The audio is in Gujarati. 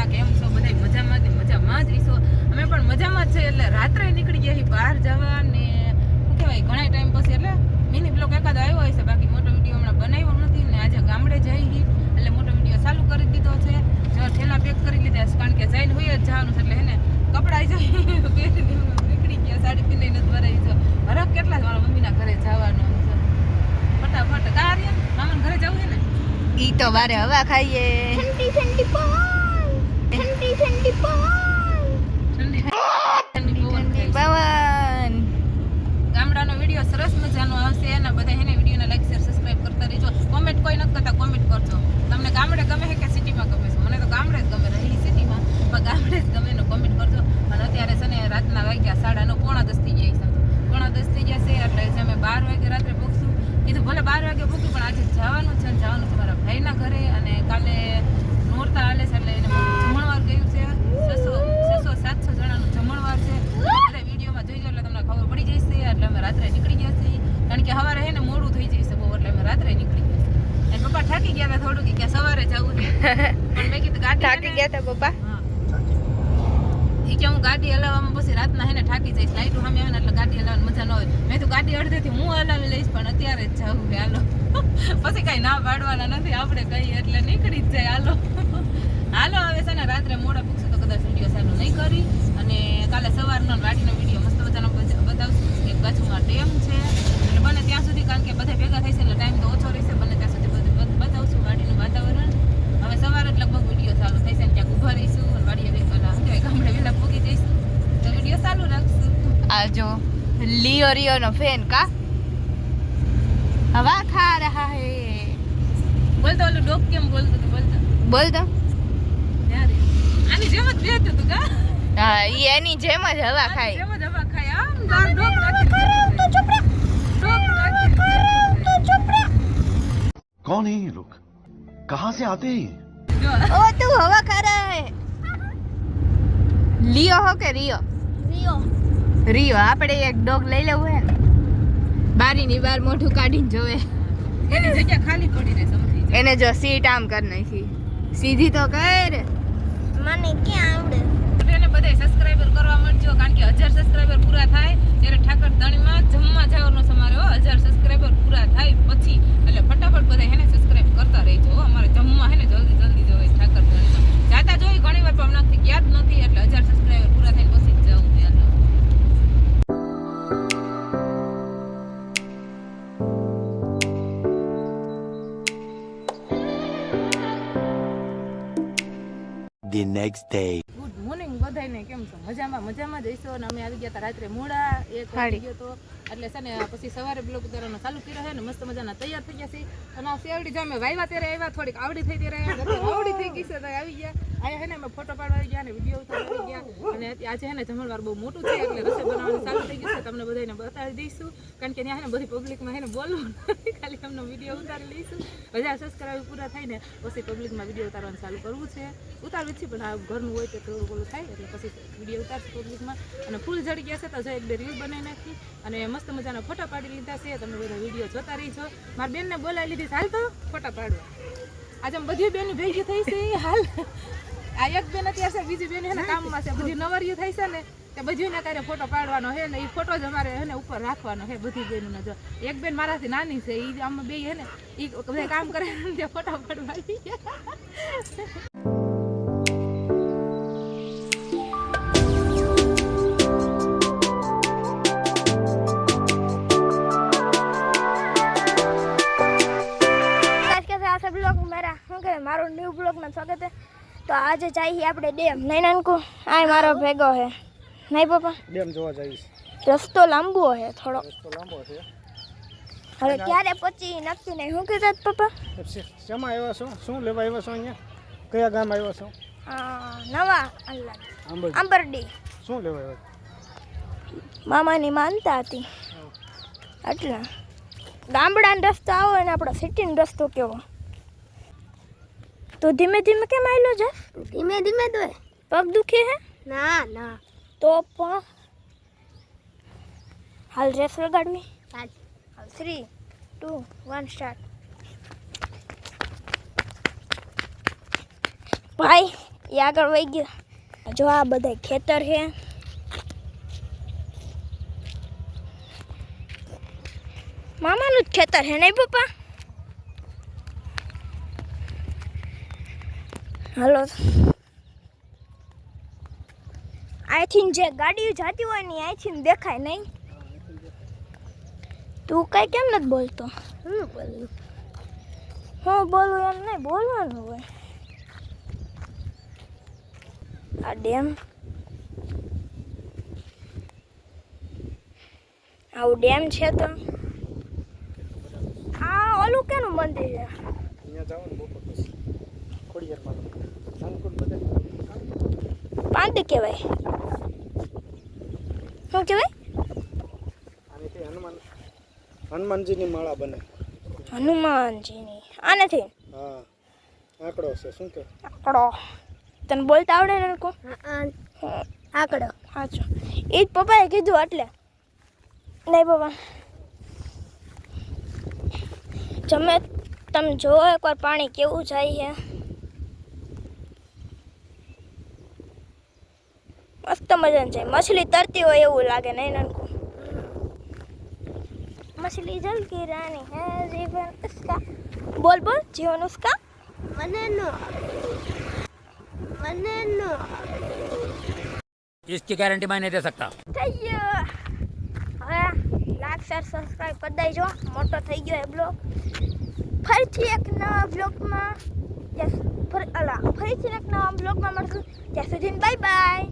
ના કેમ છો બધા? મજામાં જ રહીશો. અમે પણ મજામાં જ છે. એટલે રાત્રે નીકળી ગયા બહાર જવા ને શું કહેવાય ઘણા ટાઈમ પછી એટલે મિની બ્લોગ એકાદ આવ્યો હોય છે. બાકી મોટો વિડીયો હમણાં બનાવ્યો નથી ને આજે ગામડે જઈ એટલે મોટો વિડીયો ચાલુ કરી દીધો છે. જો ઠેલા પેક કરી લીધા છે કારણ કે જઈને હોય જ જવાનું છે. એટલે હે ને કપડાં જઈ નીકળી ગયા, સાડી પીને નથી ભરાઈ છે. હરખ કેટલા મારા મમ્મીના ઘરે જવાનું છે. ફટાફટ કાર્ય મામાના ઘરે જવું છે ને ઈ તો વારે હવા ખાઈએ. ઠંડી પવન ગામડાનો વિડીયો સરસ મજાનો આવશે અને બધા એને વિડીયોને લાઈક શેર સબસ્ક્રાઇબ કરતા રહેજો. કોમેન્ટ કોઈ નથી કરતા, કોમેન્ટ કરજો. તમને ગામડે ગમે છે કે સિટીમાં ગમે છે? મને તો ગામડે જ ગમે, રહી સિટીમાં પણ ગામડે જ ગમે ને કોમેન્ટ કરજો. અને અત્યારે છે ને રાતના વાગ્યા 9:30 પોણા 10 થઈ ગયા છે. પોણા 10 થઈ ગયા છે એટલે જે અમે 12 વાગે રાત્રે પહોંચશું. કીધું ભલે 12 વાગે પહોંચ્યું પણ આજે જવાનું છે મારા ભાઈના ઘરે. અને કાલે નોરતા હાલે છે એટલે એને જમણવાર ગયું છે. 600-700 જણાનું જમણવાર છે. બધા વિડીયોમાં જોઈ એટલે તમને ખબર પડી જશે. એટલે અમે રાત્રે નીકળી ગયા છીએ કારણ કે સવારે હે ને મોડું થઈ જશે બહુ, એટલે અમે રાત્રે નીકળી ગયા છીએ. અને પપ્પા થાકી ગયા હતા થોડું કે સવારે જવું છે પણ મેં કીધું ગાડી થાકી ગયા હતા પપ્પા. એ કે હું ગાડી હલાવવામાં પછી રાતના હે ને થાકી જઈશ. લાઈટો સામે આવે ને એટલે ગાડી હલાવવાની મજા ન હોય. મેં તો ગાડી અડધેથી હું હલાવી લઈશ પણ અત્યારે જ જવું છે હાલો. પછી કઈ ના પાડવાના નથી આપણે કહીએ એટલે નીકળી જ જાય હાલો. હાલો હવે છે ને રાત્રે મોડા પૂછશું તો કદાચ વિડીયો ચાલુ નહીં કરી. અને કાલે સવારનો વાડીનો વિડીયો મસ્ત મજાનો બતાવશું. એક બાજુમાં ડેમ છે એટલે બને ત્યાં સુધી કારણ કે બધા ભેગા થઈ છે એટલે ટાઈમ તો ઓછો રહેશે. બને ત્યાં સુધી બધું બતાવશું વાડીનું વાતાવરણ. હવે સવારે જ લગભગ વિડીયો ચાલુ થઈ છે ને ત્યાં ઊભા રહીશું અને વાડીએ ગામડે વહેલા પૂગી જઈશું તો વિડીયો ચાલુ રાખશું. આ જો લિયો નો ફેન કા હવા ખા રહા હે. બોલતો ઓલું ડોક કેમ બોલતો બોલ તો. આની જેમ જ બેઠું તું કા? હા ઈ એની જેમ જ હવા ખાય. જેમ જ હવા ખાય. આમ ડોક રાખી તો ચૂપ રહે. ડોક રાખી તો ચૂપ રહે. कौन है ये लोग? कहाँ से आते हैं? ओ तू हवा खा रहा है. લિયો હો કે રિયો? રિયો. આપણે એક ડોગ લઈ લેવું હે ને બારીની બહાર મોઢું કાઢીને જોવે. એની જગ્યા ખાલી પડી રહે સમજી. એને જો સીટ આમ કરી નાખી સીધી તો કર. મને ક્યાં આવડે. એને બધાય સબસ્ક્રાઇબર કરવા મળજો કારણ કે 1000 સબસ્ક્રાઇબર પૂરા થાય ત્યારે ઠાકર ધણીમાં જમવા જવાનો સમારોહ. 1000 સબસ્ક્રાઇબર પૂરા થાય પછી એટલે ફટાફટ બધા એને સબસ્ક્રાઇબ કરતા રહેજો. અમારે જમવા હે ને જલ્દી જોઈએ ઠાકર ધણીમાં. જાતા જોઈ ઘણી વાર પણ અમને યાદ નથી એટલે 1000 સબસ્ક્રાઇબર પૂરા થઈને પછી જ જવું ત્યાં. The next day. Good morning બધાને. કેમ છો? મજામાં જઈશો. અને અમે આવી ગયા હતા રાત્રે મોડા 1 વાગી ગયો તો એટલે છે ને પછી સવારે બ્લોગ ઉતારવાનો ચાલુ કર્યો છે ને મસ્ત મજાના તૈયાર થઈ ગયા છે. અને આ શેરડી જો અમે વાવ્યા ત્યારે આવ્યા થોડીક આવડી થઈ ત્યારે આવડી થઈ ગઈ છે તો આવી ગયા. અહીંયા હે ને અમે ફોટો પાડવા આવી ગયા અને વિડીયો ઉતારવા આવી ગયા. અને આજે હે ને જમણવાર બહુ મોટું છે એટલે રસોઈ બનાવવાનું ચાલુ થઈ ગયું છે. તમને બધાને બતાવી દઈશું કારણ કે ત્યાં હે ને બધી પબ્લિકમાં હે ને બોલવું નથી, ખાલી અમને વિડીયો ઉતારી લઈશું. 1000 સબસ્ક્રાઇબ પૂરા થાય ને પછી પબ્લિકમાં વિડીયો ઉતારવાનું ચાલુ કરવું છે. ઉતારવી છે પણ આ ઘરનું હોય તો થોડું ઓલું થાય એટલે પછી વિડીયો ઉતારશું પબ્લિકમાં. અને ફૂલ જડી ગયા છે તો જો 1-2 રીલ બનાવી નાખી અને મસ્ત મજાના ફોટા પાડી લીધા છે. તમે બધા વિડીયો જોતા રહીજો. મારી બેનને બોલાવી લીધી હાલ તો ફોટા પાડવા. આજે બધી બેન ભેગી થઈ છે હાલ. આ એક બેન અત્યારે છે, બીજી બેન એને કામમાં છે. બધી નવરિયું થાય છે ને તે બધીને અત્યારે ફોટો પાડવાનો છે ને એ ફોટો જ અમારે એને ઉપર રાખવાનો છે બધી બેનોને. જો એક બેન મારાથી નાની છે એ આમાં બે હે ને એ બધા કામ કરે ને ફોટો પાડવા આવી ગયા. મારો ન્યૂ બ્લોગમાં સ્વાગત છે. તો આજે જઈએ આપણે ડેમ. નહીં નાનકુ આ મારો ભેગો છે નહીં પપ્પા? ડેમ જોવા જઈશ. રસ્તો લાંબો છે થોડો. હવે ક્યારે પહોંચી નક્કી નહીં. શું કીધું પપ્પા? શેમાં આવ્યા છો? શું લેવા આવ્યા છો અહીંયા? કયા ગામ આવ્યા છો? નવા આંબરડી. શું લેવા આવ્યા? મામાની માનતા હતી એટલે ગામડાનો રસ્તો આવો ને આપણો સિટીનો રસ્તો કેવો. તો ધીમે ધીમે કેમ આવેલો છે? ધીમે ધીમે તો પગ દુખે હે? ના તો પણ હાલ રેસ લગાડવી. હાલ 3, 2, 1 સ્ટાર્ટ. ભાઈ એ આગળ વહી ગયો. જો આ બધા ખેતર છે. મામાનું જ ખેતર છે નહીં પપ્પા? હલો, અહીંથી જે ગાડીઓ જતી હોય ને અહીંથી દેખાય નહીં. તું કઈ કેમ નથી બોલતો? હું બોલું એમ નહીં, બોલવાનું હોય. આ ડેમ, આવું ડેમ છે તો આ ઓલું કેનું મંદિર છે? અહીંયા જાઓ ને બપોર પછી ખોડિયાર માતા અંકુર બધા પાંદ કહેવાય. શું કહેવાય? આનેથી હનુમાનજીની માળા બને. હનુમાનજીની. આનેથી હા, આંકડો છે. શું કે આંકડો તને બોલતા આવડે ને? કો આંકડો. સાચું, એ જ પપ્પાએ કીધું એટલે. નહીં પપ્પા, જમે તમે જોવો એકવાર પાણી કેવું જાય છે. મસ્ત મજાનું છે. મછલી તરતી હોય એવું લાગે નહીં નનકુ? मछली जल की रानी है जीवन उसका. बोल बोल जीवन उसका. मनेनो इसकी गारंटी मैं नहीं दे सकता. થયો. હવે લાઈક શેર સબસ્ક્રાઇબ કરી દેજો. મોટો થઈ ગયો એ બ્લોગ. ફરીથી એક નવા બ્લોગમાં ફરીથી એક નવા બ્લોગમાં મળશું. ત્યાં સુધી બાય બાય.